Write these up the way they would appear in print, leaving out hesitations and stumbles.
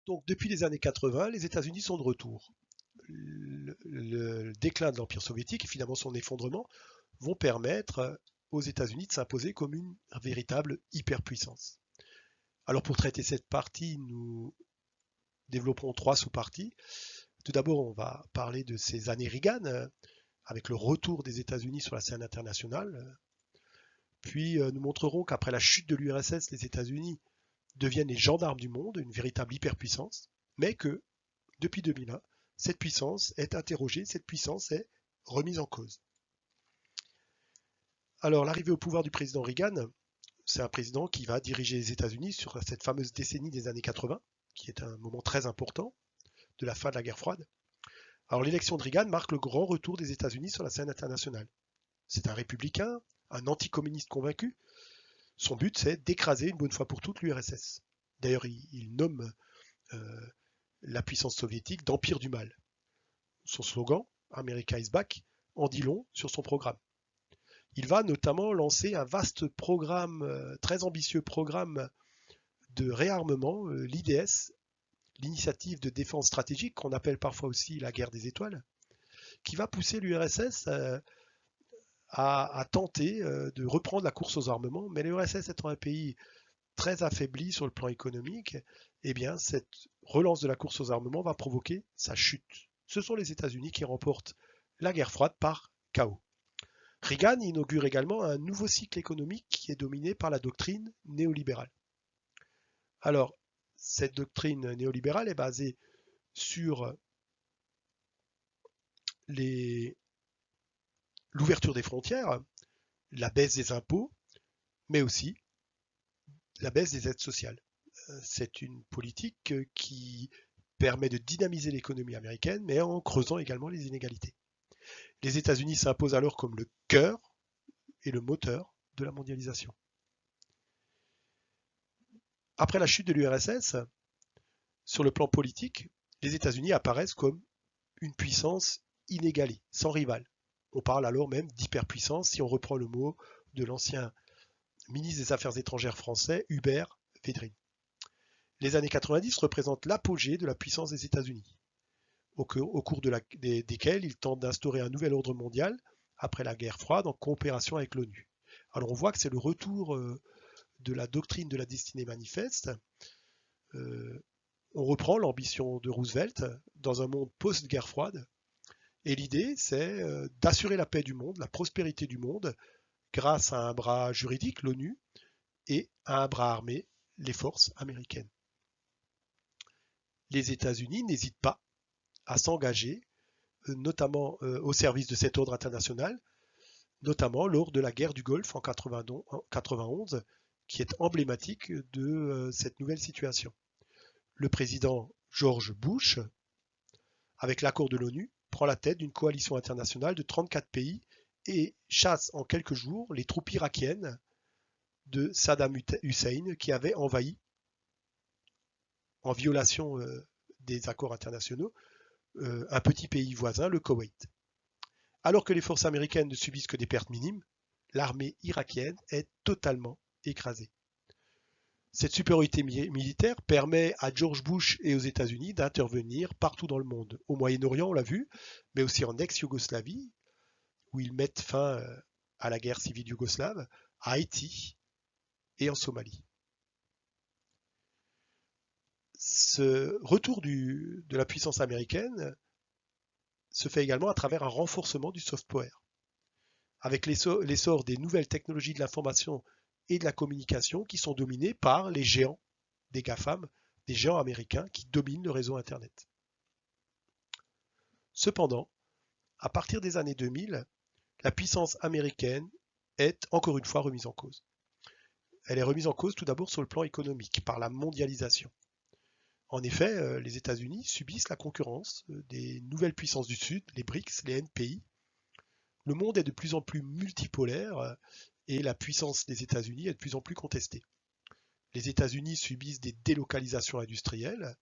Donc depuis les années 80, les États-Unis sont de retour. Le déclin de l'Empire soviétique et finalement son effondrement vont permettre aux États-Unis de s'imposer comme une véritable hyperpuissance. Alors pour traiter cette partie, nous développerons trois sous-parties. Tout d'abord, on va parler de ces années Reagan, avec le retour des États-Unis sur la scène internationale. Puis nous montrerons qu'après la chute de l'URSS, les États-Unis deviennent les gendarmes du monde, une véritable hyperpuissance, mais que depuis 2001, cette puissance est interrogée, cette puissance est remise en cause. Alors l'arrivée au pouvoir du président Reagan, c'est un président qui va diriger les États-Unis sur cette fameuse décennie des années 80, qui est un moment très important de la fin de la guerre froide. Alors l'élection de Reagan marque le grand retour des États-Unis sur la scène internationale. C'est un républicain, un anticommuniste convaincu. Son but, c'est d'écraser une bonne fois pour toutes l'URSS. D'ailleurs, il nomme la puissance soviétique d'empire du mal. Son slogan, America is back, en dit long sur son programme. Il va notamment lancer un vaste programme, très ambitieux programme de réarmement, l'IDS, l'initiative de défense stratégique, qu'on appelle parfois aussi la guerre des étoiles, qui va pousser l'URSS à tenter de reprendre la course aux armements. Mais l'URSS étant un pays très affaibli sur le plan économique, eh bien, cette relance de la course aux armements va provoquer sa chute. Ce sont les États-Unis qui remportent la guerre froide par chaos. Reagan inaugure également un nouveau cycle économique qui est dominé par la doctrine néolibérale. Alors, cette doctrine néolibérale est basée sur l'ouverture des frontières, la baisse des impôts, mais aussi la baisse des aides sociales. C'est une politique qui permet de dynamiser l'économie américaine, mais en creusant également les inégalités. Les États-Unis s'imposent alors comme le cœur et le moteur de la mondialisation. Après la chute de l'URSS, sur le plan politique, les États-Unis apparaissent comme une puissance inégalée, sans rival. On parle alors même d'hyperpuissance si on reprend le mot de l'ancien ministre des Affaires étrangères français, Hubert Védrine. Les années 90 représentent l'apogée de la puissance des États-Unis, au cours desquelles ils tentent d'instaurer un nouvel ordre mondial après la guerre froide en coopération avec l'ONU. Alors on voit que c'est le retour de la doctrine de la destinée manifeste. On reprend l'ambition de Roosevelt dans un monde post-guerre froide. Et l'idée, c'est d'assurer la paix du monde, la prospérité du monde, grâce à un bras juridique, l'ONU, et à un bras armé, les forces américaines. Les États-Unis n'hésitent pas à s'engager, notamment au service de cet ordre international, notamment lors de la guerre du Golfe en 1991, qui est emblématique de cette nouvelle situation. Le président George Bush, avec l'accord de l'ONU, prend la tête d'une coalition internationale de 34 pays et chasse en quelques jours les troupes irakiennes de Saddam Hussein qui avaient envahi, en violation des accords internationaux, un petit pays voisin, le Koweït. Alors que les forces américaines ne subissent que des pertes minimes, l'armée irakienne est totalement écrasée. Cette supériorité militaire permet à George Bush et aux États-Unis d'intervenir partout dans le monde. Au Moyen-Orient, on l'a vu, mais aussi en ex-Yougoslavie, où ils mettent fin à la guerre civile yougoslave, à Haïti et en Somalie. Ce retour de la puissance américaine se fait également à travers un renforcement du soft power. Avec l'essor des nouvelles technologies de l'information et de la communication qui sont dominées par les géants des GAFAM, des géants américains qui dominent le réseau Internet. Cependant, à partir des années 2000, la puissance américaine est encore une fois remise en cause. Elle est remise en cause tout d'abord sur le plan économique, par la mondialisation. En effet, les États-Unis subissent la concurrence des nouvelles puissances du Sud, les BRICS, les NPI. Le monde est de plus en plus multipolaire et la puissance des États-Unis est de plus en plus contestée. Les États-Unis subissent des délocalisations industrielles,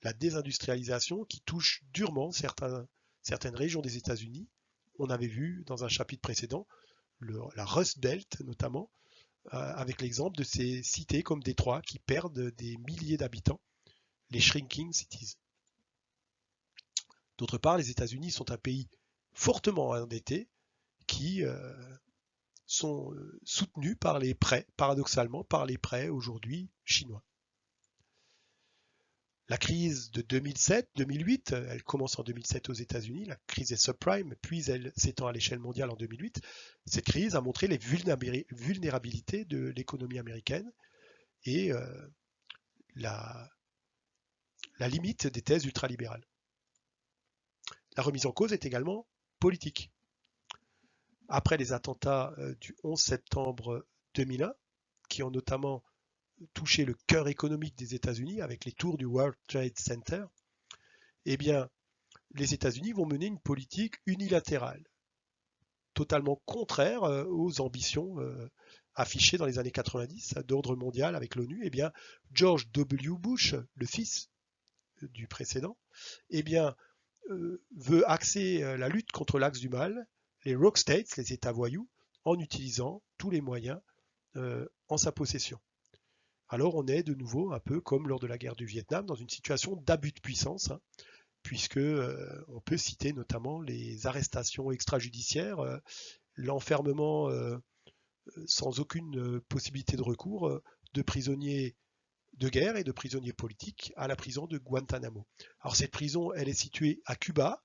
la désindustrialisation qui touche durement certaines régions des États-Unis. On avait vu dans un chapitre précédent la Rust Belt notamment, avec l'exemple de ces cités comme Détroit qui perdent des milliers d'habitants les shrinking cities. D'autre part, les États-Unis sont un pays fortement endetté qui sont soutenus par les prêts, paradoxalement, par les prêts aujourd'hui chinois. La crise de 2007-2008, elle commence en 2007 aux États-Unis, la crise des subprimes, puis elle s'étend à l'échelle mondiale en 2008. Cette crise a montré les vulnérabilités de l'économie américaine et la limite des thèses ultralibérales. La remise en cause est également politique. Après les attentats du 11 septembre 2001, qui ont notamment touché le cœur économique des États-Unis avec les tours du World Trade Center, eh bien, les États-Unis vont mener une politique unilatérale, totalement contraire aux ambitions affichées dans les années 90 d'ordre mondial avec l'ONU. Eh bien, George W. Bush, le fils du précédent, eh bien, veut axer la lutte contre l'axe du mal, les rogue states, les États voyous, en utilisant tous les moyens en sa possession. Alors on est de nouveau un peu comme lors de la guerre du Vietnam, dans une situation d'abus de puissance, puisque on peut citer notamment les arrestations extrajudiciaires, l'enfermement sans aucune possibilité de recours de prisonniers de guerre et de prisonniers politiques à la prison de Guantanamo. Alors cette prison, elle est située à Cuba,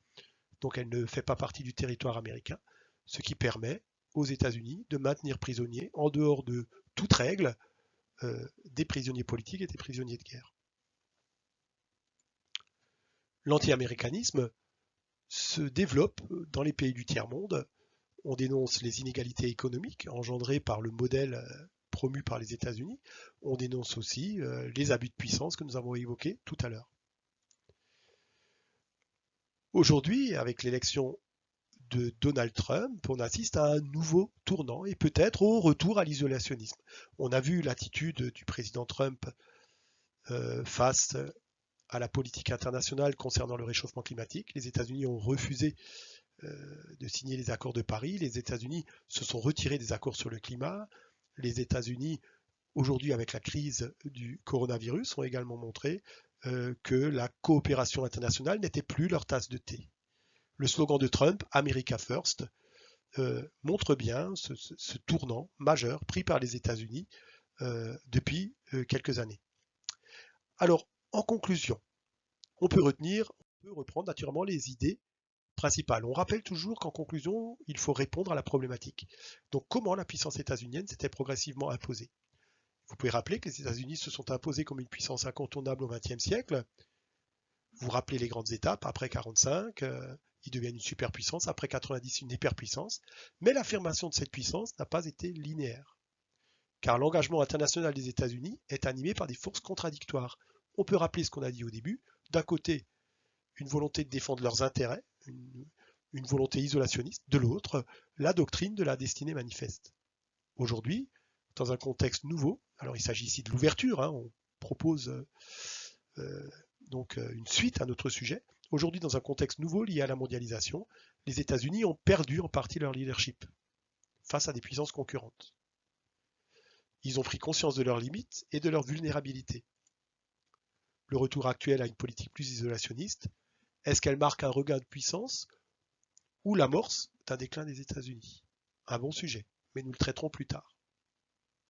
donc elle ne fait pas partie du territoire américain, ce qui permet aux États-Unis de maintenir prisonniers en dehors de toute règle des prisonniers politiques et des prisonniers de guerre. L'anti-américanisme se développe dans les pays du tiers-monde. On dénonce les inégalités économiques engendrées par le modèle promu par les États-Unis. On dénonce aussi les abus de puissance que nous avons évoqués tout à l'heure. Aujourd'hui, avec l'élection de Donald Trump, on assiste à un nouveau tournant et peut-être au retour à l'isolationnisme. On a vu l'attitude du président Trump face à la politique internationale concernant le réchauffement climatique. Les États-Unis ont refusé de signer les accords de Paris. Les États-Unis se sont retirés des accords sur le climat. Les États-Unis, aujourd'hui avec la crise du coronavirus, ont également montré que la coopération internationale n'était plus leur tasse de thé. Le slogan de Trump, America First, montre bien ce tournant majeur pris par les États-Unis depuis quelques années. Alors, en conclusion, on peut reprendre naturellement les idées principales. On rappelle toujours qu'en conclusion, il faut répondre à la problématique. Donc, comment la puissance états-unienne s'était progressivement imposée? Vous pouvez rappeler que les États-Unis se sont imposés comme une puissance incontournable au XXe siècle. Vous rappelez les grandes étapes, après 1945, ils deviennent une superpuissance, après 1990, une hyperpuissance. Mais l'affirmation de cette puissance n'a pas été linéaire. Car l'engagement international des États-Unis est animé par des forces contradictoires. On peut rappeler ce qu'on a dit au début. D'un côté, une volonté de défendre leurs intérêts, une volonté isolationniste. De l'autre, la doctrine de la destinée manifeste. Aujourd'hui, dans un contexte nouveau, alors il s'agit ici de l'ouverture, on propose donc une suite à notre sujet. Aujourd'hui, dans un contexte nouveau lié à la mondialisation, les États-Unis ont perdu en partie leur leadership face à des puissances concurrentes. Ils ont pris conscience de leurs limites et de leur vulnérabilité. Le retour actuel à une politique plus isolationniste, est-ce qu'elle marque un regain de puissance ou l'amorce d'un déclin des États-Unis? Un bon sujet, mais nous le traiterons plus tard.